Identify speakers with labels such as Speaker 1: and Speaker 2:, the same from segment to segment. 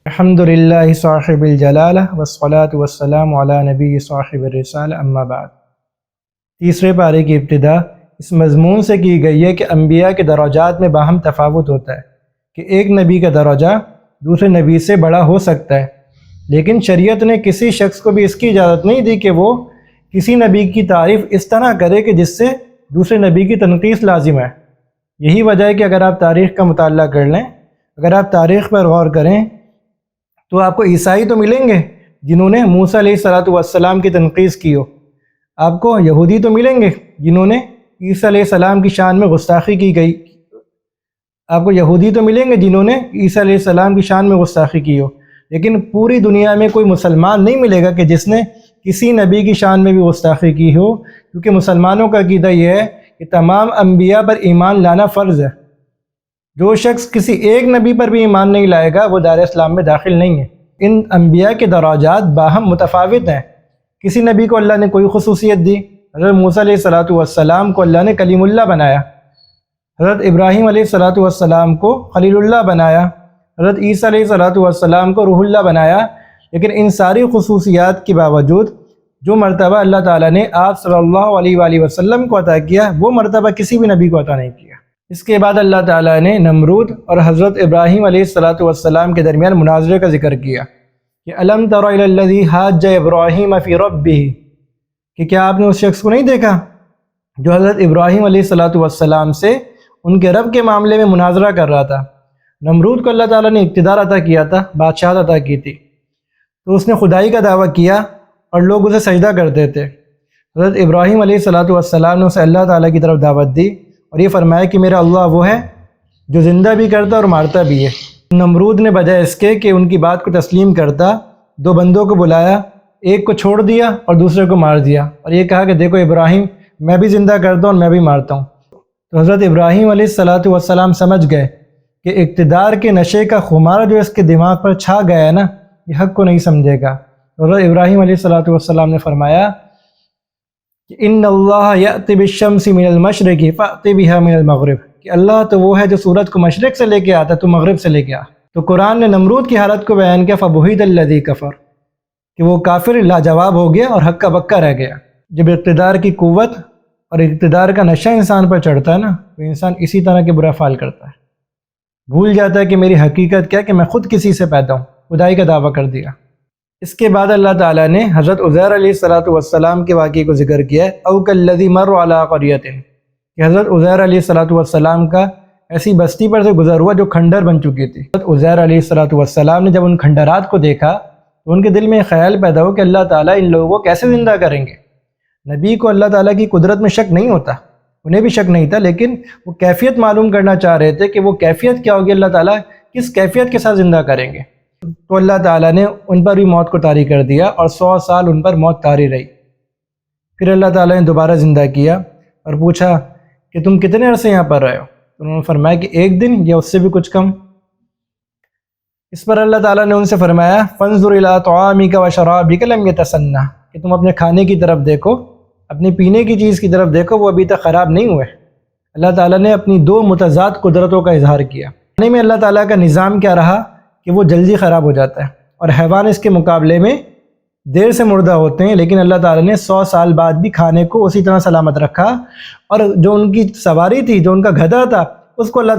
Speaker 1: الحمدللہ صاحب الجلالہ والصلاة والسلام علی نبی صاحب الرسالہ اما بعد۔ تیسرے پارے کی ابتدا اس مضمون سے کی گئی ہے کہ انبیاء کے درجات میں باہم تفاوت ہوتا ہے کہ ایک نبی کا درجہ دوسرے نبی سے بڑا ہو سکتا ہے، لیکن شریعت نے کسی شخص کو بھی اس کی اجازت نہیں دی کہ وہ کسی نبی کی تعریف اس طرح کرے کہ جس سے دوسرے نبی کی تنقیص لازم ہے۔ یہی وجہ ہے کہ اگر آپ تاریخ کا مطالعہ کر لیں، اگر آپ تاریخ پر غور کریں تو آپ کو عیسائی تو ملیں گے جنہوں نے موسیٰ علیہ السلام کی تنقیص کی ہو، آپ کو یہودی تو ملیں گے جنہوں نے عیسیٰ علیہ السلام کی شان میں گستاخی کی گئی، آپ کو یہودی تو ملیں گے جنہوں نے عیسیٰ علیہ السلام کی شان میں گستاخی کی ہو، لیکن پوری دنیا میں کوئی مسلمان نہیں ملے گا کہ جس نے کسی نبی کی شان میں بھی گستاخی کی ہو، کیونکہ مسلمانوں کا عقیدہ یہ ہے کہ تمام انبیاء پر ایمان لانا فرض ہے۔ جو شخص کسی ایک نبی پر بھی ایمان نہیں لائے گا وہ دائرہ اسلام میں داخل نہیں ہے۔ ان انبیاء کے درجات باہم متفاوت ہیں۔ کسی نبی کو اللہ نے کوئی خصوصیت دی، حضرت موسیٰ علیہ السلام کو اللہ نے کلیم اللہ بنایا، حضرت ابراہیم علیہ السلام کو خلیل اللہ بنایا، حضرت عیسیٰ علیہ السلام کو روح اللہ بنایا، لیکن ان ساری خصوصیات کے باوجود جو مرتبہ اللہ تعالیٰ نے آپ صلی اللہ علیہ وآلہ وسلم کو عطا کیا وہ مرتبہ کسی بھی نبی کو عطا نہیں کیا۔ اس کے بعد اللہ تعالیٰ نے نمرود اور حضرت ابراہیم علیہ السلام کے درمیان مناظرے کا ذکر کیا کہ الم تر الی الذی حاج ابراہیم فی ربہ، کہ کیا آپ نے اس شخص کو نہیں دیکھا جو حضرت ابراہیم علیہ السلام سے ان کے رب کے معاملے میں مناظرہ کر رہا تھا۔ نمرود کو اللہ تعالیٰ نے اقتدار عطا کیا تھا، بادشاہت عطا کی تھی، تو اس نے خدائی کا دعویٰ کیا اور لوگ اسے سجدہ کرتے تھے۔ حضرت ابراہیم علیہ السلام نے اسے اللہ تعالیٰ کی طرف دعوت دی اور یہ فرمایا کہ میرا اللہ وہ ہے جو زندہ بھی کرتا اور مارتا بھی ہے۔ نمرود نے بجائے اس کے کہ ان کی بات کو تسلیم کرتا، دو بندوں کو بلایا، ایک کو چھوڑ دیا اور دوسرے کو مار دیا، اور یہ کہا کہ دیکھو ابراہیم، میں بھی زندہ کرتا ہوں اور میں بھی مارتا ہوں۔ تو حضرت ابراہیم علیہ السلام سمجھ گئے کہ اقتدار کے نشے کا خمار جو اس کے دماغ پر چھا گیا ہے نا، یہ حق کو نہیں سمجھے گا۔ حضرت ابراہیم علیہ السلام نے فرمایا کہ ان اللہ یأتی بالشمس من المشرق فأتی بها من المغرب، کہ اللہ تو وہ ہے جو سورج کو مشرق سے لے کے آتا تو مغرب سے لے کے آ۔ تو قرآن نے نمرود کی حالت کو بیان کیا فبہت الذی کفر، کہ وہ کافر لاجواب ہو گیا اور حق کا بکا رہ گیا۔ جب اقتدار کی قوت اور اقتدار کا نشہ انسان پر چڑھتا ہے نا، تو انسان اسی طرح کے برا فعل کرتا ہے، بھول جاتا ہے کہ میری حقیقت کیا کہ میں خود کسی سے پیدا ہوں، خدائی کا دعویٰ کر دیا۔ اس کے بعد اللہ تعالیٰ نے حضرت عزیر علیہ السلام کے واقعے کو ذکر کیا ہے، او کالذی مر علی قریۃ، کہ حضرت عزیر علیہ السلام کا ایسی بستی پر سے گزر ہوا جو کھنڈر بن چکی تھی۔ حضرت عزیر علیہ السلام نے جب ان کھنڈرات کو دیکھا تو ان کے دل میں خیال پیدا ہو کہ اللہ تعالیٰ ان لوگوں کو کیسے زندہ کریں گے۔ نبی کو اللہ تعالیٰ کی قدرت میں شک نہیں ہوتا، انہیں بھی شک نہیں تھا، لیکن وہ کیفیت معلوم کرنا چاہ رہے تھے کہ وہ کیفیت کیا ہوگی، اللہ تعالیٰ کس کیفیت کے ساتھ زندہ کریں گے۔ تو اللہ تعالیٰ نے ان پر بھی موت کو طاری کر دیا اور 100 سال ان پر موت طاری رہی۔ پھر اللہ تعالیٰ نے دوبارہ زندہ کیا اور پوچھا کہ تم کتنے عرصے یہاں پر رہے ہو؟ انہوں نے فرمایا کہ 1 دن یا اس سے بھی کچھ کم۔ اس پر اللہ تعالیٰ نے ان سے فرمایا فانظر الی طعامک وشرابک لم یتسنہ، کہ تم اپنے کھانے کی طرف دیکھو، اپنے پینے کی چیز کی طرف دیکھو، وہ ابھی تک خراب نہیں ہوئے۔ اللہ تعالیٰ نے اپنی 2 متضاد قدرتوں کا اظہار کیا۔ کھانے میں اللہ تعالیٰ کا نظام کیا رہا کہ وہ جلدی خراب ہو جاتا ہے، اور حیوان اس کے مقابلے میں دیر سے مردہ ہوتے ہیں، لیکن اللہ تعالیٰ نے 100 سال بعد بھی کھانے کو اسی طرح سلامت رکھا، اور جو ان کی سواری تھی، جو ان کا گدھا تھا، اس کو اللہ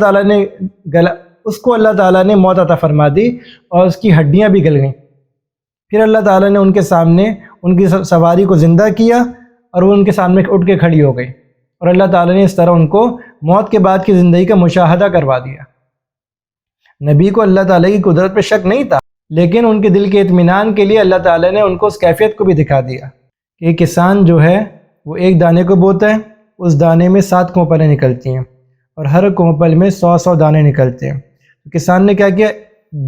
Speaker 1: تعالیٰ نے موت عطا فرما دی اور اس کی ہڈیاں بھی گل گئیں۔ پھر اللہ تعالیٰ نے ان کے سامنے ان کی سواری کو زندہ کیا اور وہ ان کے سامنے اٹھ کے کھڑی ہو گئی، اور اللہ تعالیٰ نے اس طرح ان کو موت کے بعد کی زندگی کا مشاہدہ کروا دیا۔ نبی کو اللہ تعالیٰ کی قدرت پہ شک نہیں تھا، لیکن ان کے دل کے اطمینان کے لیے اللہ تعالیٰ نے ان کو اس کیفیت کو بھی دکھا دیا کہ ایک کسان جو ہے وہ ایک دانے کو بوتا ہے، اس دانے میں 7 کونپلیں نکلتی ہیں اور ہر کونپل میں 100 دانے نکلتے ہیں۔ کسان نے کیا کیا،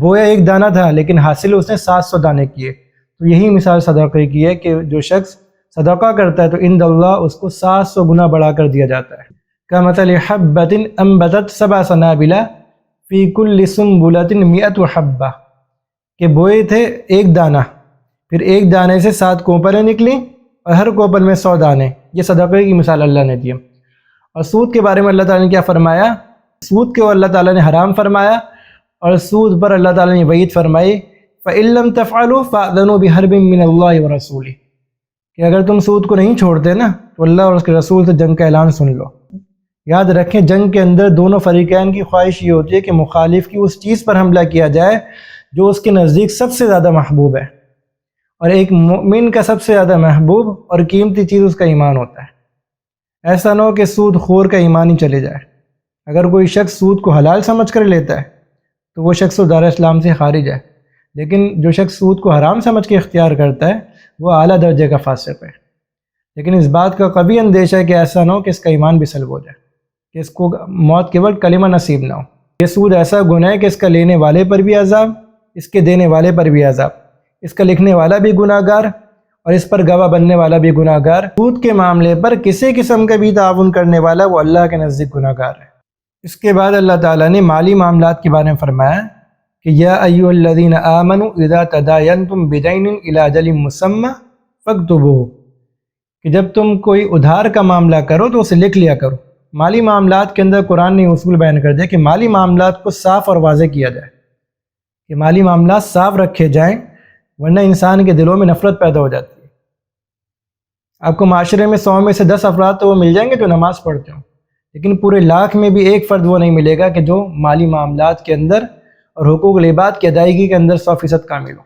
Speaker 1: بویا ایک دانہ تھا لیکن حاصل اس نے 700 دانے کیے۔ تو یہی مثال صدقے کی ہے کہ جو شخص صدقہ کرتا ہے تو عند اللہ اس کو 700 گنا بڑھا کر دیا جاتا ہے۔ کمثل حبۃ انبتت 7 سنابل فی کل سنبلۃ 100 حبہ، کہ بوئے تھے ایک دانہ، پھر ایک دانے سے 7 کونپلیں نکلیں اور ہر کونپل میں 100 دانے۔ یہ صدقے کی مثال اللہ نے دی۔ اور سود کے بارے میں اللہ تعالیٰ نے کیا فرمایا، سود کو اللہ تعالیٰ نے حرام فرمایا اور سود پر اللہ تعالیٰ نے وعید فرمائی فَإِن لَّمْ تَفْعَلُوا فَأْذَنُوا بِحَرْبٍ مِّنَ اللَّهِ وَرَسُولِهِ کہ اگر تم سود کو نہیں چھوڑتے نا تو اللہ اور اس کے رسول سے جنگ کا اعلان سن لو۔ یاد رکھیں جنگ کے اندر دونوں فریقین کی خواہش یہ ہوتی ہے کہ مخالف کی اس چیز پر حملہ کیا جائے جو اس کے نزدیک سب سے زیادہ محبوب ہے، اور ایک مومن کا سب سے زیادہ محبوب اور قیمتی چیز اس کا ایمان ہوتا ہے۔ ایسا نہ ہو کہ سود خور کا ایمان ہی چلے جائے۔ اگر کوئی شخص سود کو حلال سمجھ کر لیتا ہے تو وہ شخص دار اسلام سے خارج ہے، لیکن جو شخص سود کو حرام سمجھ کے اختیار کرتا ہے وہ اعلیٰ درجے کا فاسق ہے۔ لیکن اس بات کا قوی اندیشہ ہے کہ ایسا نہ ہو کہ اس کا ایمان بھی سلب ہو جائے، کہ اس کو موت کے وقت کلمہ نصیب نہ ہو۔ یہ سود ایسا گناہ ہے کہ اس کا لینے والے پر بھی عذاب، اس کے دینے والے پر بھی عذاب، اس کا لکھنے والا بھی گناہ گار اور اس پر گواہ بننے والا بھی گناہ گار۔ سود کے معاملے پر کسی قسم کا بھی تعاون کرنے والا وہ اللہ کے نزدیک گناہ گار ہے۔ اس کے بعد اللہ تعالیٰ نے مالی معاملات کے بارے میں فرمایا کہ یا ایھا الذین آمنوا اذا تداینتم بدین الی اجل مسمی فاکتبوہ، کہ جب تم کوئی ادھار کا معاملہ کرو تو اسے لکھ لیا کرو۔ مالی معاملات کے اندر قرآن نے اصول بیان کر دیا کہ مالی معاملات کو صاف اور واضح کیا جائے، کہ مالی معاملات صاف رکھے جائیں، ورنہ انسان کے دلوں میں نفرت پیدا ہو جاتی ہے۔ آپ کو معاشرے میں 100 میں سے 10 افراد تو وہ مل جائیں گے جو نماز پڑھتے ہوں، لیکن پورے لاکھ میں بھی ایک فرد وہ نہیں ملے گا کہ جو مالی معاملات کے اندر اور حقوق العباد کی ادائیگی کے اندر 100% کامل ہو۔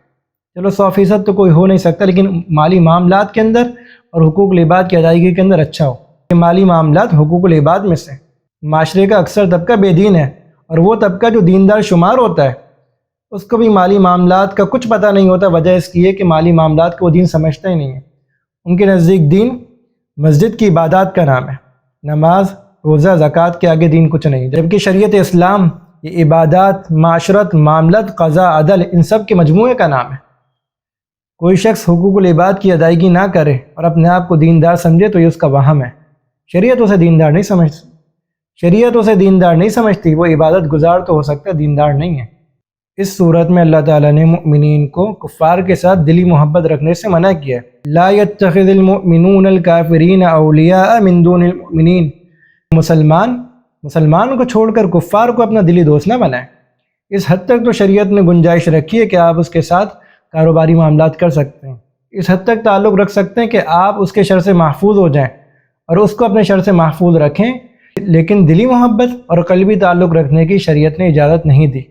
Speaker 1: چلو 100% تو کوئی ہو نہیں سکتا، لیکن مالی معاملات کے اندر اور حقوق العباد کی ادائیگی کے اندر اچھا ہو۔ کہ مالی معاملات حقوق العباد میں سے معاشرے کا اکثر طبقہ بے دین ہے، اور وہ طبقہ جو دیندار شمار ہوتا ہے اس کو بھی مالی معاملات کا کچھ پتہ نہیں ہوتا۔ وجہ اس کی ہے کہ مالی معاملات کو وہ دین سمجھتا ہی نہیں ہے۔ ان کے نزدیک دین مسجد کی عبادات کا نام ہے، نماز روزہ زکوٰۃ کے آگے دین کچھ نہیں، جبکہ شریعت اسلام یہ عبادات، معاشرت، معاملت، قضاء، عدل ان سب کے مجموعے کا نام ہے۔ کوئی شخص حقوق العباد کی ادائیگی نہ کرے اور اپنے آپ کو دیندار سمجھے تو یہ اس کا وہم ہے۔ شریعت اسے دیندار نہیں سمجھتی، شریعت اسے دیندار نہیں سمجھتی، وہ عبادت گزار تو ہو سکتا ہے، دیندار نہیں ہے۔ اس صورت میں اللہ تعالیٰ نے مؤمنین کو کفار کے ساتھ دلی محبت رکھنے سے منع کیا ہے۔ لا يتخذ المؤمنون الکافرین اولیاء من دون المؤمنین، مسلمان کو چھوڑ کر کفار کو اپنا دلی دوست نہ بنائیں۔ اس حد تک تو شریعت نے گنجائش رکھی ہے کہ آپ اس کے ساتھ کاروباری معاملات کر سکتے ہیں، اس حد تک تعلق رکھ سکتے ہیں کہ آپ اس کے شر سے محفوظ ہو جائیں اور اس کو اپنے شر سے محفوظ رکھیں، لیکن دلی محبت اور قلبی تعلق رکھنے کی شریعت نے اجازت نہیں دی۔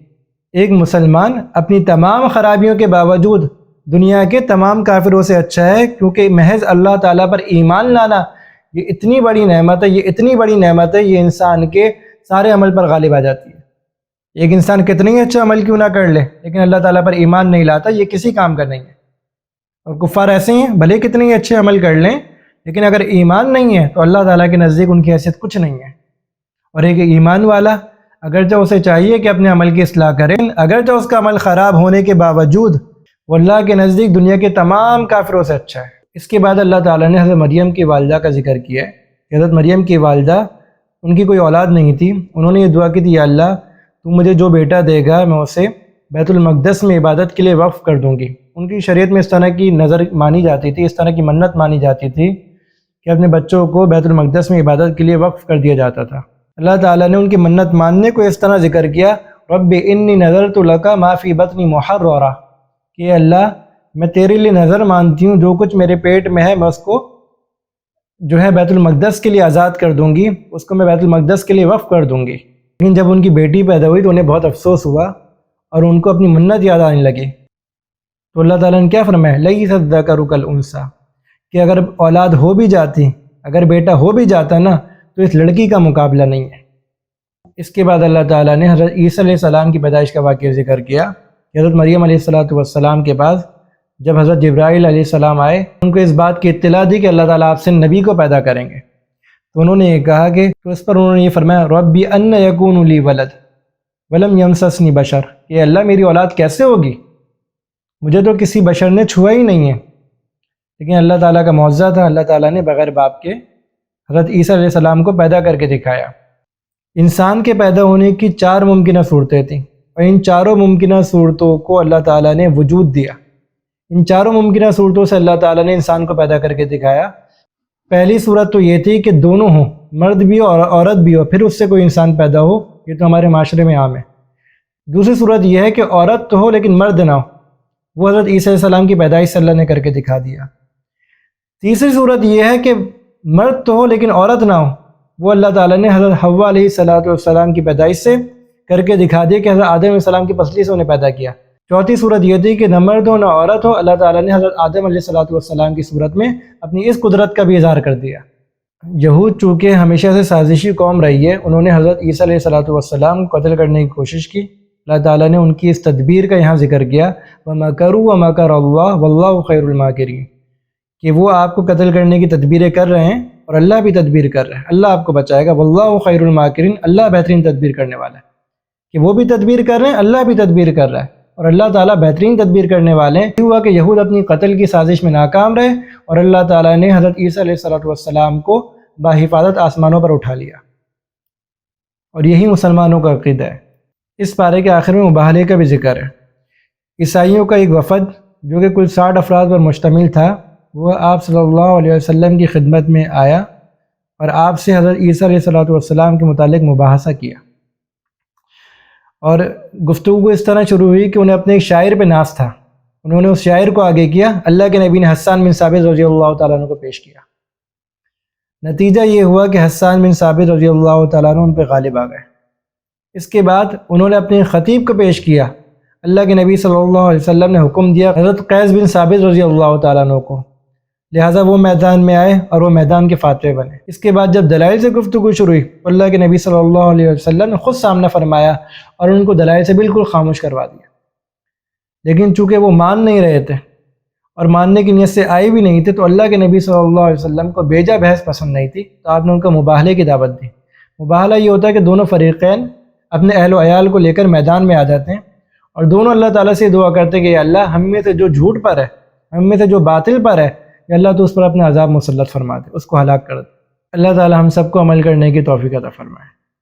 Speaker 1: ایک مسلمان اپنی تمام خرابیوں کے باوجود دنیا کے تمام کافروں سے اچھا ہے، کیونکہ محض اللہ تعالیٰ پر ایمان لانا یہ اتنی بڑی نعمت ہے، یہ اتنی بڑی نعمت ہے، یہ انسان کے سارے عمل پر غالب آ جاتی ہے۔ ایک انسان کتنی اچھا عمل کیوں نہ کر لے، لیکن اللہ تعالیٰ پر ایمان نہیں لاتا، یہ کسی کام کا نہیں ہے۔ اور کفار ایسے ہیں، بھلے کتنے اچھے عمل کر لیں، لیکن اگر ایمان نہیں ہے تو اللہ تعالیٰ کے نزدیک ان کی حیثیت کچھ نہیں ہے۔ اور ایک ایمان والا اگرچہ اسے چاہیے کہ اپنے عمل کی اصلاح کرے، اگرچہ اس کا عمل خراب ہونے کے باوجود وہ اللہ کے نزدیک دنیا کے تمام کافروں سے اچھا ہے۔ اس کے بعد اللہ تعالیٰ نے حضرت مریم کی والدہ کا ذکر کیا ہے کہ حضرت مریم کی والدہ، ان کی کوئی اولاد نہیں تھی، انہوں نے یہ دعا کی تھی، یا اللہ تو مجھے جو بیٹا دے گا میں اسے بیت المقدس میں عبادت کے لیے وقف کر دوں گی۔ ان کی شریعت میں اس طرح کی نظر مانی جاتی تھی، اس طرح کی منت مانی جاتی تھی کہ اپنے بچوں کو بیت المقدس میں عبادت کے لیے وقف کر دیا جاتا تھا۔ اللہ تعالیٰ نے ان کی منت ماننے کو اس طرح ذکر کیا، رب انی نذرت لک ما فی بطنی محررہ، کہ اللہ میں تیرے لیے نظر مانتی ہوں جو کچھ میرے پیٹ میں ہے میں اس کو جو ہے بیت المقدس کے لیے آزاد کر دوں گی، اس کو میں بیت المقدس کے لیے وقف کر دوں گی۔ لیکن جب ان کی بیٹی پیدا ہوئی تو انہیں بہت افسوس ہوا اور ان کو اپنی منت یاد آنے لگی، تو اللہ تعالیٰ نے کیا فرمایا، لیس الذکر کالانثی، کہ اگر اولاد ہو بھی جاتی، اگر بیٹا ہو بھی جاتا نا تو اس لڑکی کا مقابلہ نہیں ہے۔ اس کے بعد اللہ تعالیٰ نے حضرت عیسیٰ علیہ السلام کی پیدائش کا واقعہ ذکر کیا کہ حضرت مریم علیہ السلام کے پاس جب حضرت جبرائیل علیہ السلام آئے، ان کو اس بات کی اطلاع دی کہ اللہ تعالیٰ آپ سے نبی کو پیدا کریں گے، تو انہوں نے یہ کہا کہ تو اس پر انہوں نے یہ فرمایا، ربی ان یکون لی ولد ولم یمسسنی بشر، کہ اللہ میری اولاد کیسے ہوگی، مجھے تو کسی بشر نے چھوا ہی نہیں ہے۔ لیکن اللہ تعالیٰ کا معجزہ تھا، اللہ تعالیٰ نے بغیر باپ کے حضرت عیسیٰ علیہ السلام کو پیدا کر کے دکھایا۔ انسان کے پیدا ہونے کی 4 ممکنہ صورتیں تھیں، اور ان چاروں ممکنہ صورتوں کو اللہ تعالیٰ نے وجود دیا۔ ان چاروں ممکنہ صورتوں سے اللہ تعالیٰ نے انسان کو پیدا کر کے دکھایا۔ پہلی صورت تو یہ تھی کہ دونوں ہوں، مرد بھی ہو اور عورت بھی ہو، پھر اس سے کوئی انسان پیدا ہو، یہ تو ہمارے معاشرے میں عام ہے۔ دوسری صورت یہ ہے کہ عورت تو ہو لیکن مرد نہ ہو، وہ حضرت عیسیٰ علیہ السلام کی پیدائش سے اللہ نے کر کے دکھا دیا۔ تیسری صورت یہ ہے کہ مرد تو ہو لیکن عورت نہ ہو، وہ اللہ تعالیٰ نے حضرت حوا علیہ السلام کی پیدائش سے کر کے دکھا دیا کہ حضرت آدم علیہ السلام کی پسلی سے انہیں پیدا کیا۔ چوتھی صورت یہ تھی کہ نہ مرد ہو نہ عورت ہو، اللہ تعالیٰ نے حضرت آدم علیہ السلام کی صورت میں اپنی اس قدرت کا بھی اظہار کر دیا۔ یہود چونکہ ہمیشہ سے سازشی قوم رہی ہے، انہوں نے حضرت عیسیٰ علیہ السلام کو قتل کرنے کی کوشش کی۔ اللہ تعالیٰ نے ان کی اس تدبیر کا یہاں ذکر کیا، وَمَكَرُوا وَمَكَرَ اللَّهُ وَاللَّهُ خَيْرُ الْمَاكِرِينَ، کہ وہ آپ کو قتل کرنے کی تدبیریں کر رہے ہیں اور اللہ بھی تدبیر کر رہے ہیں، اللہ آپ کو بچائے گا۔ وَاللَّهُ خَيْرُ الْمَاكِرِينَ، اللہ بہترین تدبیر کرنے والا ہے، کہ وہ بھی تدبیر کر رہے ہیں، اللہ بھی تدبیر کر رہا ہے، اور اللہ تعالیٰ بہترین تدبیر کرنے والے ہیں۔ ہوا کہ یہود اپنی قتل کی سازش میں ناکام رہے اور اللہ تعالیٰ نے حضرت عیسیٰ علیہ السلام کو بحفاظت آسمانوں پر اٹھا لیا، اور یہی مسلمانوں کا عقیدہ ہے۔ اس پارے کے آخر میں مباہلے کا بھی ذکر ہے۔ عیسائیوں کا ایک وفد جو کہ کل 60 افراد پر مشتمل تھا، وہ آپ صلی اللہ علیہ وسلم کی خدمت میں آیا اور آپ سے حضرت عیسیٰ علیہ السلام کے متعلق مباحثہ کیا، اور گفتگو اس طرح شروع ہوئی کہ انہیں اپنے ایک شاعر پہ ناز تھا۔ انہوں نے اس شاعر کو آگے کیا، اللہ کے نبی نے حسان بن ثابت رضی اللہ تعالیٰ عنہ کو پیش کیا۔ نتیجہ یہ ہوا کہ حسان بن ثابت رضی اللہ تعالیٰ عنہ ان پہ غالب آ گئے۔ اس کے بعد انہوں نے اپنے خطیب کو پیش کیا۔ اللہ کے نبی صلی اللہ علیہ وسلم نے حکم دیا حضرت قیس بن ثابت رضی اللہ تعالیٰ عنہ کو، لہٰذا وہ میدان میں آئے اور وہ میدان کے فاتح بنے۔ اس کے بعد جب دلائل سے گفتگو شروع ہوئی، اللہ کے نبی صلی اللہ علیہ وسلم نے خود سامنا فرمایا اور ان کو دلائل سے بالکل خاموش کروا دیا۔ لیکن چونکہ وہ مان نہیں رہے تھے اور ماننے کی نیت سے آئے بھی نہیں تھے، تو اللہ کے نبی صلی اللہ علیہ وسلم کو بیجا بحث پسند نہیں تھی، تو آپ نے ان کا مباہلے کی دعوت دی۔ مباہلہ یہ ہوتا ہے کہ دونوں فریقین اپنے اہل و عیال کو لے کر میدان میں آ جاتے ہیں اور دونوں اللہ تعالیٰ سے دعا کرتے ہیں کہ یا اللہ، ہم میں سے جو جھوٹ پر ہے، ہم میں سے جو باطل پر ہے، یا اللہ تو اس پر اپنا عذاب مسلط فرما دے، اس کو ہلاک کر دے۔ اللہ تعالیٰ ہم سب کو عمل کرنے کی توفیق عطا فرمائے۔